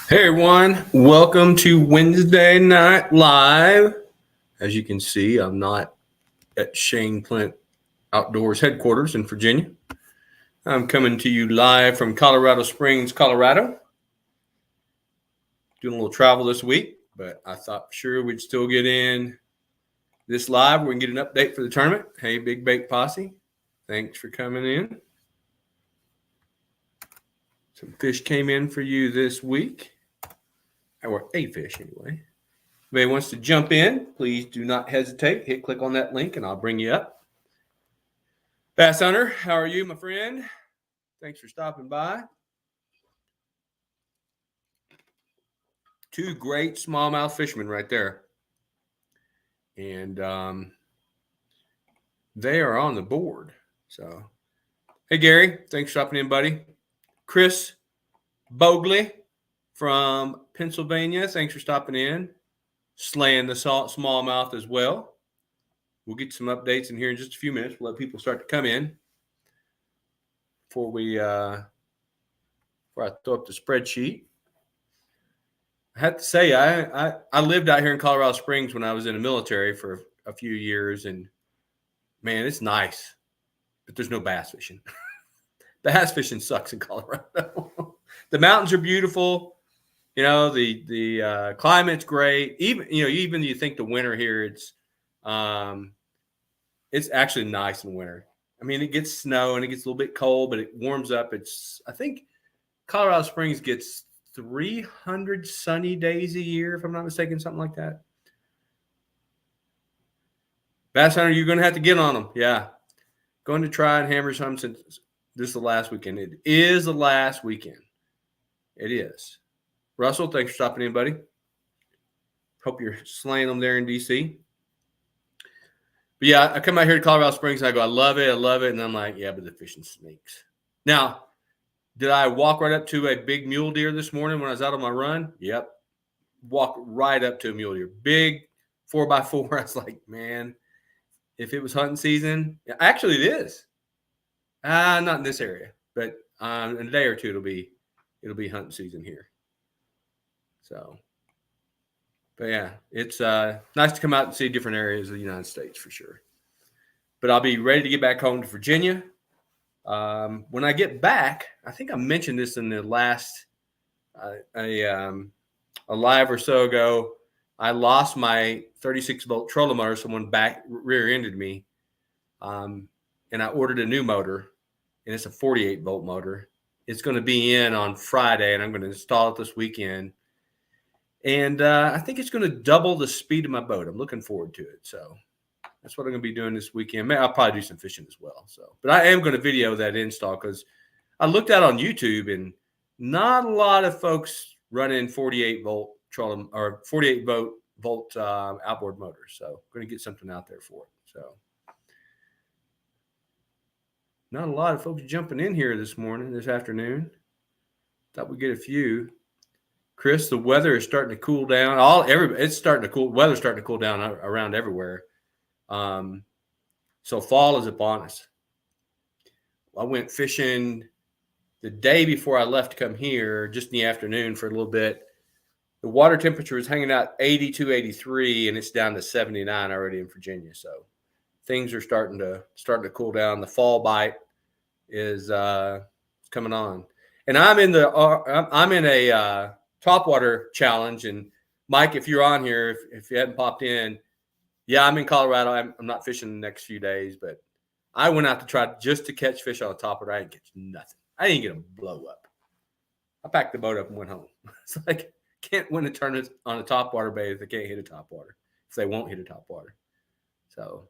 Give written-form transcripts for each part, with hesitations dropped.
Hey everyone, welcome to Wednesday Night Live. As you can see, I'm not at Shane Plint Outdoors headquarters in Virginia. I'm coming to you live from Colorado Springs, Colorado. Doing a little travel this week, but I thought for sure we'd still get in this live. We can get an update for the tournament. Hey, Big Bake Posse, thanks for coming in. Some fish came in for you this week, or a fish anyway. If anybody wants to jump in, please do not hesitate. Hit click on that link and I'll bring you up. Bass Hunter, how are you, my friend? Thanks for stopping by. Two great smallmouth fishermen right there. And they are on the board. So, hey, Gary, thanks for stopping in, buddy. Chris Bogley from Pennsylvania, thanks for stopping in. Slaying the smallmouth as well. We'll get some updates in here in just a few minutes. We'll let people start to come in before I throw up the spreadsheet. I have to say, I lived out here in Colorado Springs when I was in the military for a few years, and man, it's nice, but there's no bass fishing. Bass fishing sucks in Colorado. The mountains are beautiful. You know, the climate's great. Even you think the winter here, it's actually nice in winter. I mean, it gets snow and it gets a little bit cold, but it warms up. I think Colorado Springs gets 300 sunny days a year, if I'm not mistaken, something like that. Bass Hunter, you're going to have to get on them. Yeah. Going to try and hammer some since this is the last weekend. It is the last weekend. It is. Russell, thanks for stopping in, buddy. Hope you're slaying them there in D.C. But yeah, I come out here to Colorado Springs and I go, I love it. And I'm like, yeah, but the fishing stinks. Now, did I walk right up to a big mule deer this morning when I was out on my run? Yep. Walked right up to a mule deer. Big 4x4. I was like, man, if it was hunting season, actually it is. Not in this area, but in a day or two it'll be hunting season here. So, but yeah, it's nice to come out and see different areas of the United States for sure. But I'll be ready to get back home to Virginia. When I get back, I think I mentioned this in the last a live or so ago. I lost my 36-volt trolling motor. Someone rear-ended me, and I ordered a new motor, and it's a 48-volt motor. It's going to be in on Friday, and I'm going to install it this weekend. And I think it's going to double the speed of my boat. I'm looking forward to it. So that's what I'm going to be doing this weekend. I'll probably do some fishing as well. So, but I am going to video that install because I looked out on YouTube and not a lot of folks running 48-volt trolling or 48-volt outboard motors. So I'm going to get something out there for it. So not a lot of folks jumping in here this afternoon. Thought we'd get a few. Chris, the weather is starting to cool down. Weather's starting to cool down around everywhere. So fall is upon us. I went fishing the day before I left to come here, just in the afternoon for a little bit. The water temperature is hanging out 82, 83, and it's down to 79 already in Virginia. So things are starting to cool down. The fall bite is coming on, and I'm in a topwater challenge. And Mike, if you're on here, if you hadn't popped in, yeah, I'm in Colorado. I'm not fishing the next few days, but I went out to try just to catch fish on a topwater. I didn't catch nothing. I didn't get a blow up. I packed the boat up and went home. It's like, can't win a tournament on a topwater bait if they can't hit a topwater, if they won't hit a topwater. So,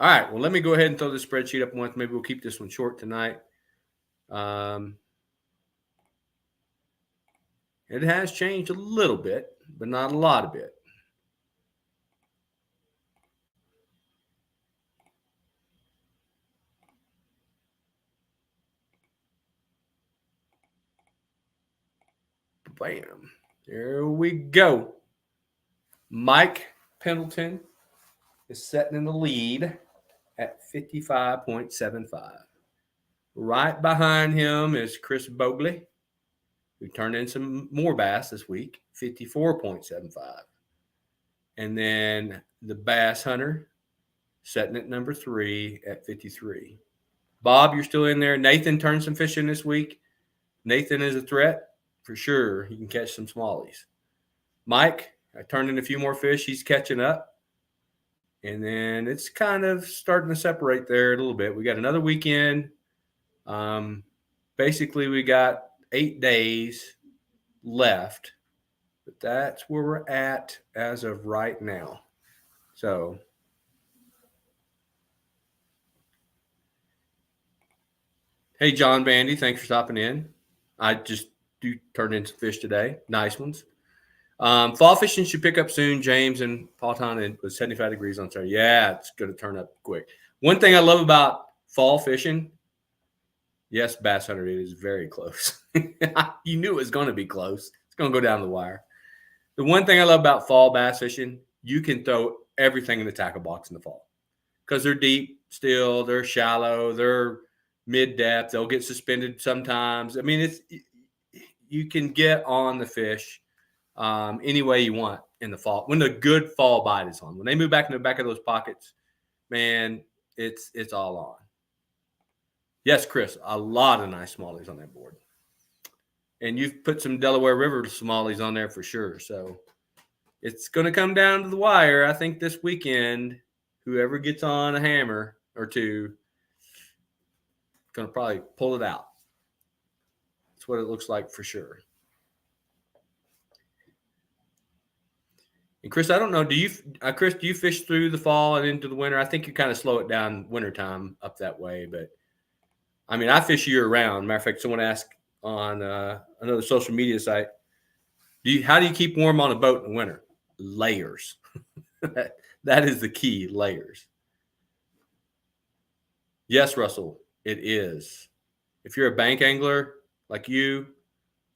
all right. Well, let me go ahead and throw the spreadsheet up once. Maybe we'll keep this one short tonight. It has changed a little bit, but not a lot of it. Bam. There we go. Mike Pendleton is sitting in the lead at 55.75. Right behind him is Chris Bogley We turned in some more bass this week, 54.75. And then the Bass Hunter setting at number 3 at 53. Bob, you're still in there. Nathan turned some fish in this week. Nathan is a threat for sure. He can catch some smallies. Mike, I turned in a few more fish. He's catching up. And then it's kind of starting to separate there a little bit. We got another weekend. Basically, we got 8 days left. But that's where we're at as of right now. So, hey, John Bandy, thanks for stopping in. I just do turn in some fish today. Nice ones. Fall fishing should pick up soon, James and Paulton. It was 75 degrees on Saturday. Yeah, it's going to turn up quick. One thing I love about fall fishing, yes, Bass Hunter, it is very close. You knew it was going to be close. It's going to go down the wire. The one thing I love about fall bass fishing, you can throw everything in the tackle box in the fall because they're deep still, they're shallow, they're mid-depth, they'll get suspended sometimes. I mean, you can get on the fish any way you want in the fall when the good fall bite is on. When they move back in the back of those pockets, man, it's all on. Yes, Chris, a lot of nice smallies on that board. And you've put some Delaware River smallies on there for sure. So it's going to come down to the wire. I think this weekend, whoever gets on a hammer or two, going to probably pull it out. That's what it looks like for sure. And Chris, I don't know. Do you fish through the fall and into the winter? I think you kind of slow it down wintertime up that way. But I mean, I fish year round. Matter of fact, someone asked on another social media site, how do you keep warm on a boat in the winter? Layers. That is the key, layers. Yes, Russell, it is. If you're a bank angler like you,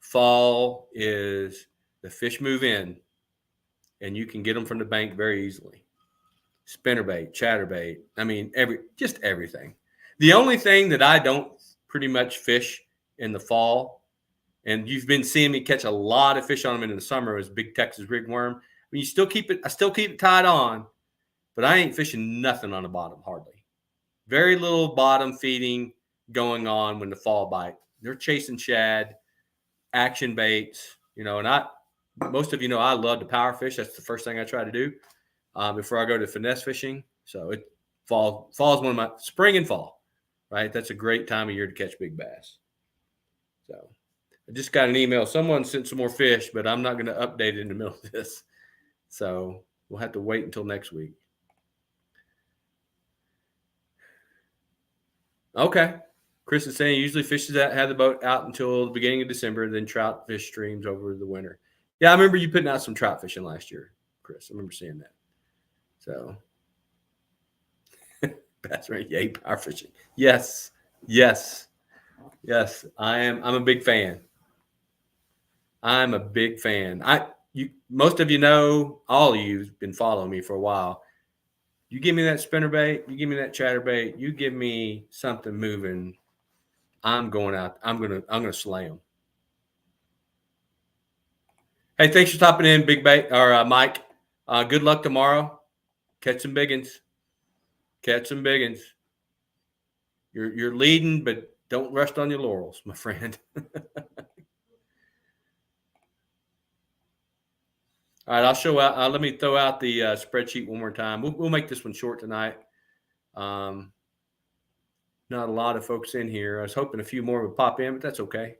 fall is the fish move in, and you can get them from the bank very easily. Spinnerbait, chatterbait, I mean, just everything. The only thing that I don't pretty much fish in the fall, and you've been seeing me catch a lot of fish on them in the summer, is big Texas rigworm. I mean, I still keep it tied on, but I ain't fishing nothing on the bottom hardly. Very little bottom feeding going on when the fall bite. They're chasing shad, action baits, and most of you know I love to power fish. That's the first thing I try to do before I go to finesse fishing. So fall is one of my spring and fall, right? That's a great time of year to catch big bass. So I just got an email. Someone sent some more fish, but I'm not going to update it in the middle of this. So we'll have to wait until next week. Okay. Chris is saying usually fishes that have the boat out until the beginning of December, then trout fish streams over the winter. Yeah, I remember you putting out some trout fishing last year, Chris. I remember seeing that. So bass right, yay, power fishing. Yes. I'm a big fan. I'm a big fan. Most of you know, all of you've been following me for a while. You give me that spinnerbait, you give me that chatterbait, you give me something moving, I'm going out. I'm gonna slay them. Hey, thanks for stopping in, Big Bait or Mike. Good luck tomorrow. Catch some biggins. You're leading, but don't rest on your laurels, my friend. All right, I'll show out. Let me throw out the spreadsheet one more time. We'll make this one short tonight. Not a lot of folks in here. I was hoping a few more would pop in, but that's okay.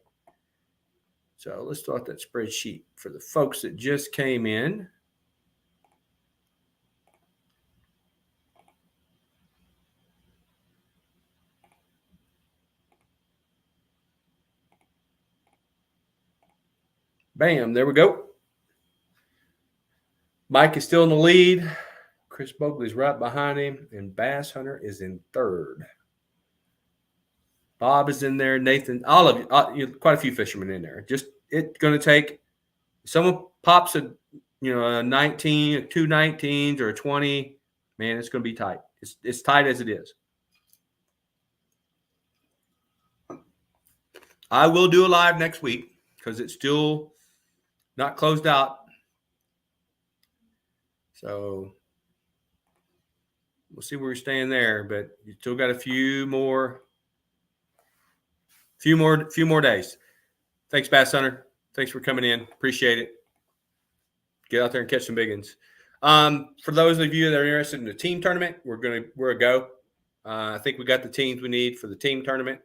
So let's throw out that spreadsheet for the folks that just came in. Bam, there we go. Mike is still in the lead. Chris Bogley's right behind him, and Bass Hunter is in third. Bob is in there. Nathan, all of you, quite a few fishermen in there. Just it's going to take someone pops a 19, 2 19s or a 20. Man, it's going to be tight. It's tight as it is. I will do a live next week. because it's still not closed out. So we'll see where we stand there, but you still got a few more days. Thanks, Bass Hunter. Thanks for coming in. Appreciate it. Get out there and catch some big ones. For those of you that are interested in the team tournament, we're a go. I think we got the teams we need for the team tournament.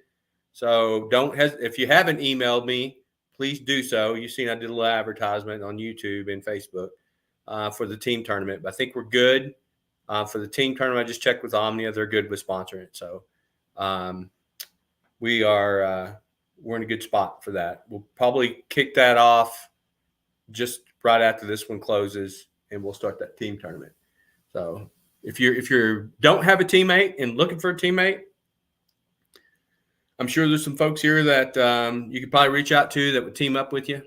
So if you haven't emailed me, please do so. You've seen I did a little advertisement on YouTube and Facebook for the team tournament. But I think we're good for the team tournament. I just checked with Omnia; they're good with sponsoring it. So we're in a good spot for that. We'll probably kick that off just right after this one closes, and we'll start that team tournament. So if you don't have a teammate and looking for a teammate, I'm sure there's some folks here that you could probably reach out to that would team up with you.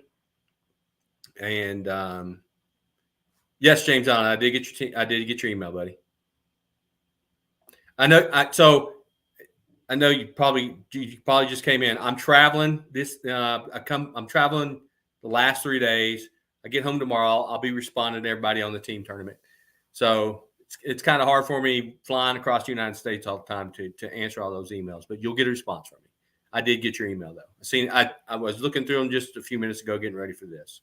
And yes, James Allen, I did get your email, buddy. I know you probably just came in. I'm traveling I'm traveling the last 3 days. I get home tomorrow. I'll be responding to everybody on the team tournament. So it's kind of hard for me flying across the United States all the time to answer all those emails, but you'll get a response from me. I did get your email though. I was looking through them just a few minutes ago, getting ready for this.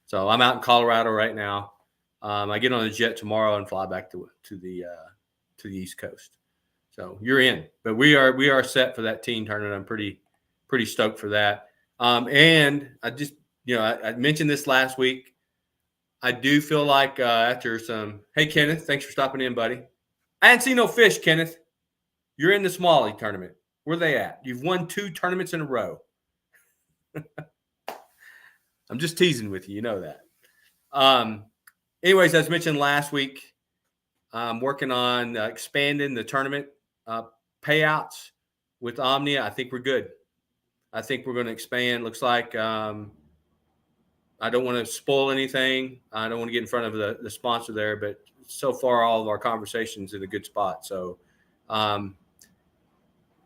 So I'm out in Colorado right now. I get on a jet tomorrow and fly back to the East Coast. So you're in, but we are set for that team tournament. I'm pretty stoked for that. And I just, I mentioned this last week. I do feel like after hey, Kenneth, thanks for stopping in, buddy. I hadn't seen no fish, Kenneth. You're in the Smalley tournament. Where are they at? You've won 2 tournaments in a row. I'm just teasing with you. You know that. Anyways, as mentioned last week, I'm working on expanding the tournament payouts with Omnia. I think we're good. I think we're going to expand. Looks like I don't want to spoil anything. I don't want to get in front of the sponsor there, but so far all of our conversations in a good spot. So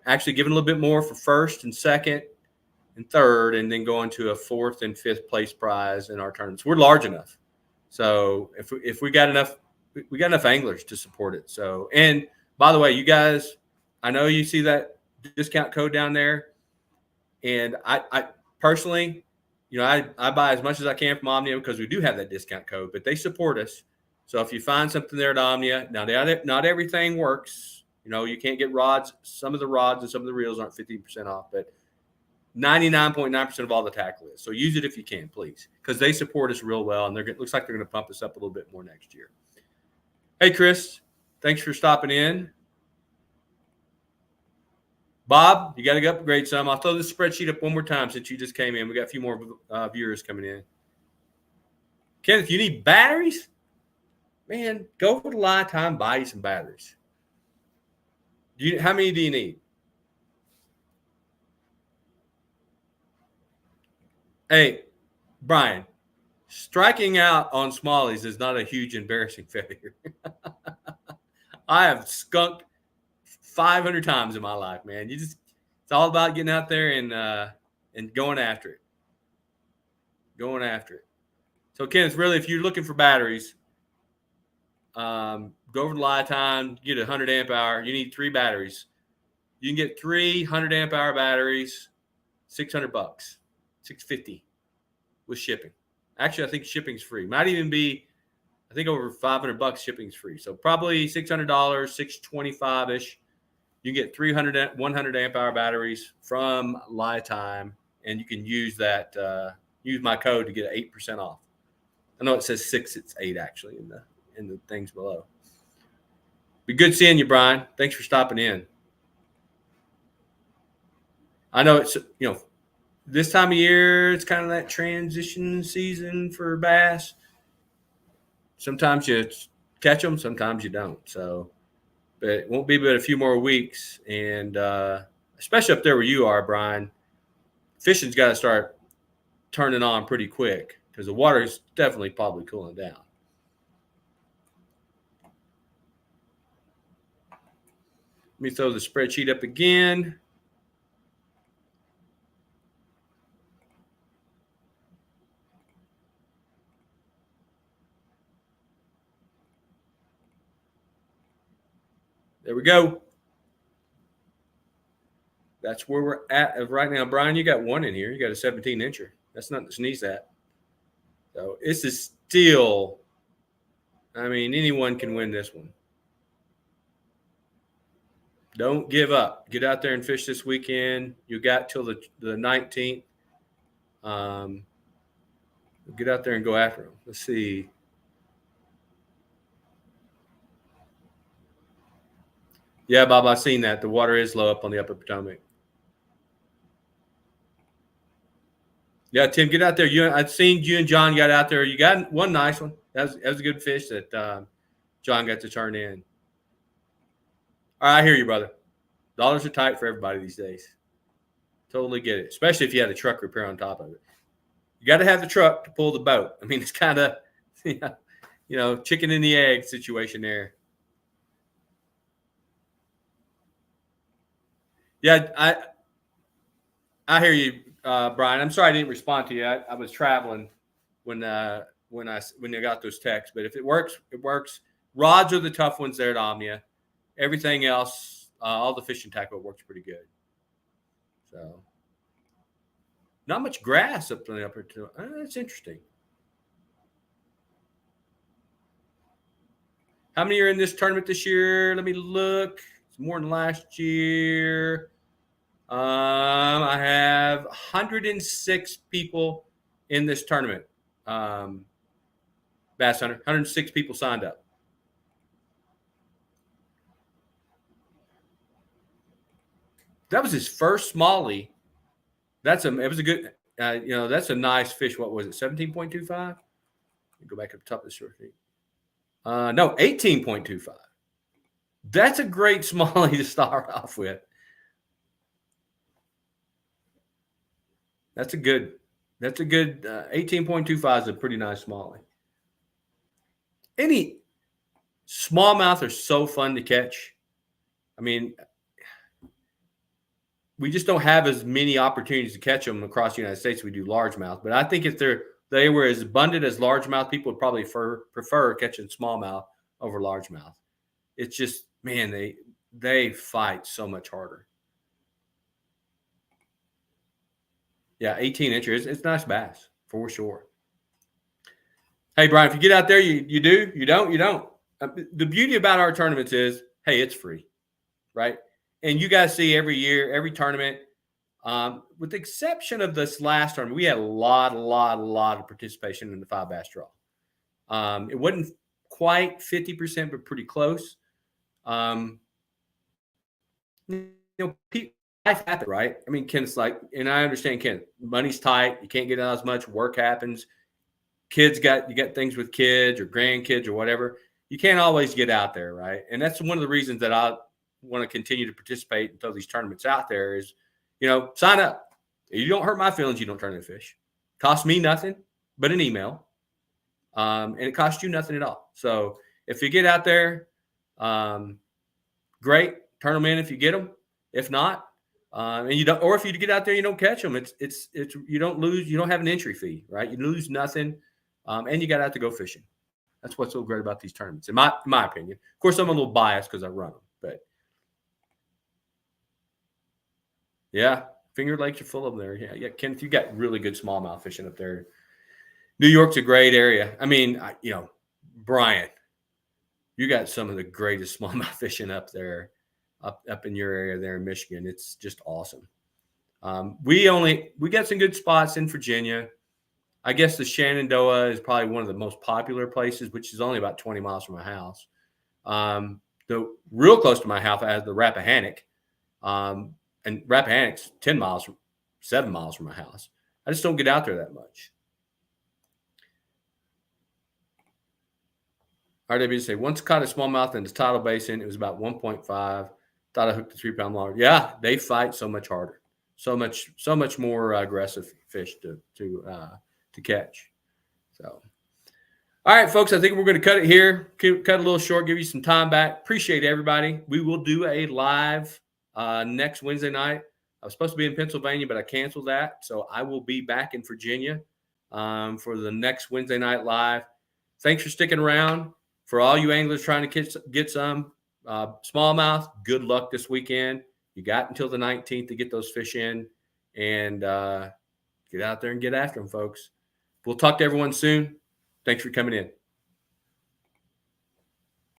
actually giving a little bit more for first and second and third, and then going to a 4th and 5th place prize in our tournaments. We're large enough. So if we got enough anglers to support it. So, and by the way, you guys, I know you see that discount code down there, and I personally, I buy as much as I can from Omnia because we do have that discount code, but they support us. So if you find something there at Omnia, now not everything works. You can't get rods. Some of the rods and some of the reels aren't 15% off, but 99.9% of all the tackle is. So use it if you can, please, because they support us real well, and looks like they're going to pump us up a little bit more next year. Hey, Chris, thanks for stopping in. Bob, you got to upgrade some. I'll throw this spreadsheet up one more time since you just came in. We got a few more viewers coming in. Kenneth, you need batteries? Man, go over to Lifetime, buy you some batteries. How many do you need? Hey, Brian, striking out on smallies is not a huge embarrassing failure. I have skunked 500 times in my life, man. It's all about getting out there and going after it. Going after it. So, Kenneth, really, if you're looking for batteries, go over to Lifetime, get a 100 amp hour. You need 3 batteries. You can get 3 100 amp hour batteries, $600, $650 with shipping. Actually, I think shipping's free. Might even be, I think, over $500 shipping's free. So probably $600, $625-ish. You can get 300 100 amp hour batteries from Lifetime, and you can use that. Use my code to get 8% off. I know it says 6, it's 8 actually in the things below. Be good seeing you, Brian. Thanks for stopping in. I know it's this time of year, it's kind of that transition season for bass. Sometimes you catch them, sometimes you don't. So, but it won't be but a few more weeks, and especially up there where you are, Brian, fishing's got to start turning on pretty quick because the water is definitely probably cooling down. Let me throw the spreadsheet up again. There we go. That's where we're at right now. Brian, you got one in here. You got a 17-incher. That's nothing to sneeze at. So this is still, I mean, anyone can win this one. Don't give up. Get out there and fish this weekend. You got till the 19th. Get out there and go after them. Let's see. Yeah, Bob, I've seen that. The water is low up on the Upper Potomac. Yeah, Tim, get out there. I've seen you and John got out there. You got one nice one. That was a good fish that John got to turn in. All right, I hear you, brother. Dollars are tight for everybody these days. Totally get it, especially if you had a truck repair on top of it. You got to have the truck to pull the boat. I mean, it's kind of, chicken and the egg situation there. Yeah, I hear you, Brian. I'm sorry I didn't respond to you. I was traveling when I got those texts. But if it works, it works. Rods are the tough ones there at Omnia. Everything else, all the fishing tackle works pretty good. So, not much grass up in the upper. That's interesting. How many are in this tournament this year? Let me look. It's more than last year. I have 106 people in this tournament. Bass Hunter, 106 people signed up. That was his first smallie. It was a good, that's a nice fish. What was it? 17.25. Go back up top of the short feet. No, 18.25. That's a great smallie to start off with. That's a good 18.25 is a pretty nice smallie. Any smallmouth are so fun to catch. I mean, we just don't have as many opportunities to catch them across the United States as we do largemouth. But I think if they were as abundant as largemouth, people would probably prefer catching smallmouth over largemouth. It's just, man, they fight so much harder. Yeah, 18-incher. It's nice bass for sure. Hey, Brian, if you get out there, you do, you don't. The beauty about our tournaments is, hey, it's free, right? And you guys see every year, every tournament, with the exception of this last tournament, we had a lot of participation in the 5 bass draw. It wasn't quite 50%, but pretty close. Life happens, right? I mean, Ken's like, and I understand, Ken, money's tight. You can't get out as much. Work happens. You got things with kids or grandkids or whatever. You can't always get out there, right? And that's one of the reasons that I want to continue to participate and throw these tournaments out there is, sign up. If you don't hurt my feelings, you don't turn into fish. Costs me nothing but an email. And it costs you nothing at all. So if you get out there, great. Turn them in if you get them. If not, and you don't, or if you get out there, you don't catch them. It's you don't lose. You don't have an entry fee, right? You lose nothing, and you got out to go fishing. That's what's so great about these tournaments, in my opinion. Of course, I'm a little biased because I run them, but yeah, Finger Lakes are full of them there. Yeah, Kenneth, you got really good smallmouth fishing up there. New York's a great area. I mean, Brian, you got some of the greatest smallmouth fishing up there. Up in your area there in Michigan. It's just awesome. We got some good spots in Virginia. I guess the Shenandoah is probably one of the most popular places, which is only about 20 miles from my house. The real close to my house, I have the Rappahannock. And Rappahannock's 7 miles from my house. I just don't get out there that much. RW say, once caught a smallmouth in the Tidal Basin, it was about 1.5. Thought I hooked a 3-pound log. Yeah, they fight so much harder, so much more aggressive fish to catch. So, all right, folks, I think we're going to cut it here. Cut a little short, give you some time back. Appreciate everybody. We will do a live next Wednesday night. I was supposed to be in Pennsylvania, but I canceled that. So I will be back in Virginia for the next Wednesday night live. Thanks for sticking around. For all you anglers trying to get some, Smallmouth, good luck this weekend. You got until the 19th to get those fish in, and get out there and get after them, folks. We'll talk to everyone soon. Thanks for coming in.